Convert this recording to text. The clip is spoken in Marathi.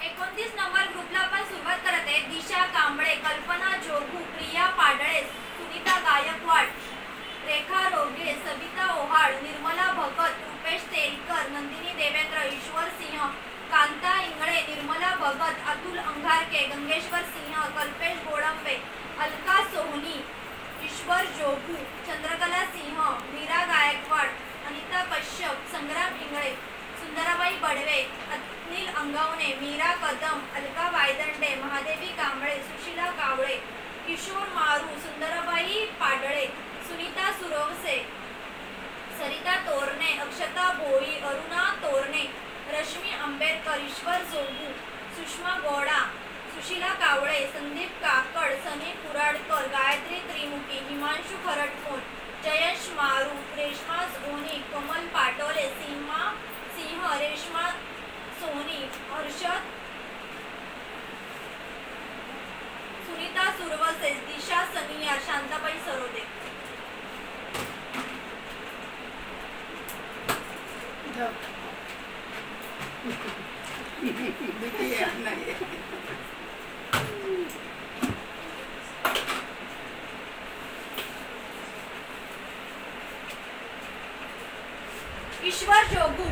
29 नंबर ग्रुपला आपण सुरुवात करत आहे। दिशा कांबळे, कल्पना जोगू, प्रिया पाडळे, सुनीता गायकवाड, रेखा रोगे, सविता ओहाळ, निर्मला भगत, रुपेश तेलकर, नंदिनी देवेंद्र, ईश्वर सिंह, कांता इंगळे, निर्मला भगत, अतुल अंगारके, गंगेश्वर सिंह, कल्पेश गोडंबे, अलका सोहनी, ईश्वर जोगू, चंद्रकला सिंह, मीरा गायकवाड, अनिता कश्यप, संग्राम इंगळे, सुंदराबाई बडवे, अनिल अंगवणे, मीरा कदम, अलका वायदंडे, महादेवी कांबळे, सुशीला कावळे, किशोर मारू, सुंदराबाई पाडळे, सुनीता सुरवसे, सरिता तोरणे, अक्षता भोई, अरुणा तोरणे, रश्मी आंबेडकर, ईश्वर जोगू, सुषमा गौडा, सुशीला कावळे, संदीप काकड, सनी कुराडकर, गायत्री त्रिमुखी, हिमांशु खरटकोन, जयेश मारू, रेश्मा सोनी, कमल पाटोले, सीमा सिंह, रेश्मा सोनी, हर्षद, सुनीता सुरवसे, दिशा सनिया, शांताबाई सरोदे। ईश्वर जोगू,